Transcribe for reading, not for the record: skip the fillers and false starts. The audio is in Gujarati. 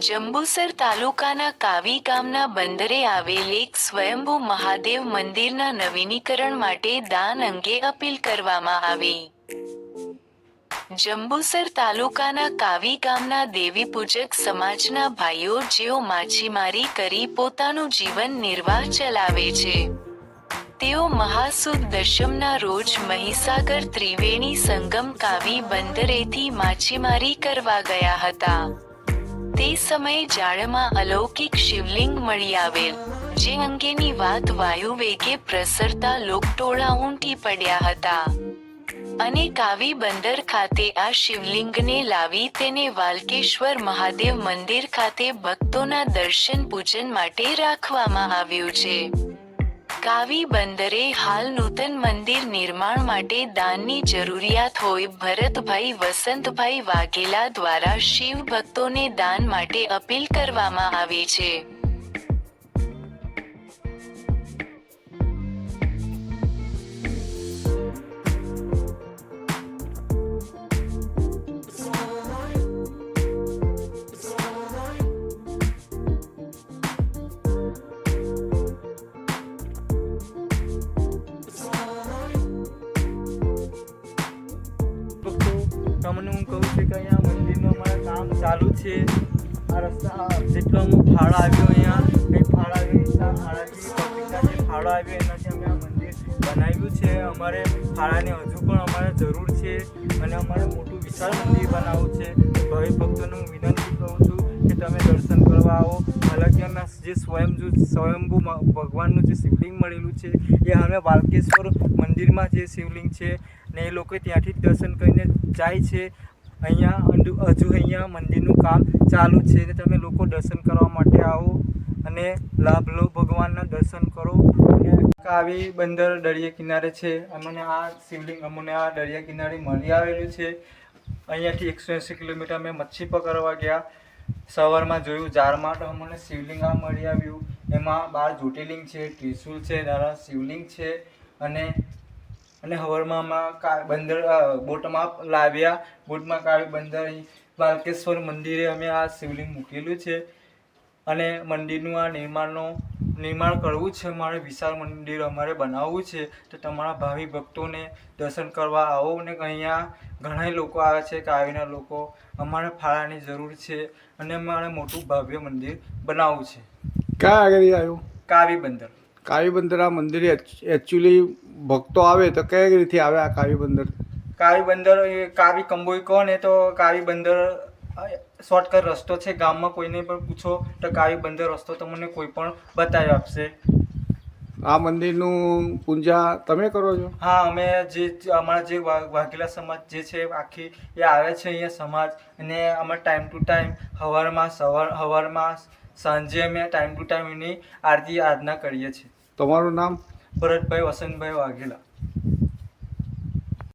જંબુસર તાલુકાના કાવી ગામના બંદરે આવેલ એક સ્વયંભૂ મહાદેવ મંદિરના નવીનીકરણ માટે દાન અંગે અપીલ કરવામાં આવી. જંબુસર તાલુકાના કાવી ગામના દેવીપૂજક સમાજના ભાઈઓ જેઓ માછીમારી કરી પોતાનું જીવન નિર્વાહ ચલાવે છે. તેઓ મહાસુદ દશમના રોજ મહીસાગર ત્રિવેણી સંગમ કાવી બંદરેથી માછીમારી કરવા ગયા હતા. તે સમયે જાળમાં અલૌકિક શિવલિંગ મળી આવેલ, જે અંગેની વાત વાયુ વેગે પ્રસરતા લોકટોળા ઉમટી પડ્યા હતા. અને કાવી બંદર ખાતે આ શિવલિંગને લાવી તેને વાલકેશ્વર મહાદેવ મંદિર ખાતે ભક્તોના દર્શન પૂજન માટે રાખવામાં આવ્યું છે. કાવી બંદરે હાલ નૂતન મંદિર નિર્માણ માટે દાનની જરૂરિયાત હોય ભરતભાઈ વસંતભાઈ વાઘેલા દ્વારા શિવ ભક્તોને દાન માટે અપીલ કરવામાં આવી છે. તમને હું કહું છું કે અહીંયા મંદિરનું અમારા કામ ચાલુ છે. આ રસ્તા જેટલો અમુક ફાળો આવ્યો અહીંયા કંઈ ફાળો આવ્યો એટલા ફાળાથી પબ્લિકના જે ફાળો આવ્યો એનાથી અમે આ મંદિર બનાવ્યું છે. અમારે ફાળાની હજુ પણ અમારે જરૂર છે અને અમારે મોટું વિશાળ મંદિર બનાવવું છે. ભાવિ ભક્તોને હું વિનંતી કરું છું કે તમે દર્શન કરવા આવો. હાલાકી અમે જે સ્વયંભૂ ભગવાનનું જે શિવલિંગ મળેલું છે એ અમે વાલકેશ્વર મંદિરમાં જે શિવલિંગ છે ને એ લોકો ત્યાંથી જ દર્શન કરીને જાય છે. અહીંયા હજુ અહીંયા મંદિરનું કામ ચાલુ છે ને તમે લોકો દર્શન કરવા માટે આવો અને લાભ લો, ભગવાનના દર્શન કરો. અને કાવી બંદર દરિયા કિનારે છે. અમને આ શિવલિંગ આ દરિયા કિનારે મળી આવેલું છે. અહીંયાથી 180 કિલોમીટર અમે મચ્છી પકડવા ગયા. સવારમાં જોયું જારમાં તો અમને શિવલિંગ આ મળી આવ્યું. એમાં 12 જ્યોતિર્લિંગ છે, ત્રિશુલ છે, નાના શિવલિંગ છે. અને હવારમાં બંદર બોટમાં લાવ્યા. બોટમાં કાવી બંદર વાલકેશ્વર મંદિરે અમે આ શિવલિંગ મૂકેલું છે. અને મંદિરનું આ નિર્માણ કરવું છે. અમારે વિશાળ મંદિર અમારે બનાવવું છે. તો તમારા ભાવિ ભક્તોને દર્શન કરવા આવો. ને અહીંયા ઘણા લોકો આવે છે, કાવીના લોકો. અમારે ફાળાની જરૂર છે અને અમારે મોટું ભવ્ય મંદિર બનાવવું છે. ક્યાં આગળ આવ્યું? કાવી બંદર. કાવી બંદર આ મંદિર એકચ્યુઅલી ભક્તો આવે તો કઈ રીતે આવે આ કાવી બંદર? કાવી બંદર એ કાવી કંબોઈ કહો ને તો કાવી બંદર શોર્ટકટ રસ્તો છે. ગામમાં કોઈને પણ પૂછો તો કાવી બંદર રસ્તો તમને કોઈ પણ બતાવી આપશે. આ મંદિરનું પૂજા તમે કરો છો? હા, અમે અમારા જે વાઘેલા સમાજ જે છે આખી એ આવે છે અહીંયા સમાજ. અને અમે ટાઈમ ટુ ટાઈમ સવારમાં સાંજે અમે ટાઈમ ટુ ટાઈમ એની આરતી આરાધના કરીએ છીએ. તમારું નામ? ભરતભાઈ વસંતભાઈ વાઘેલા.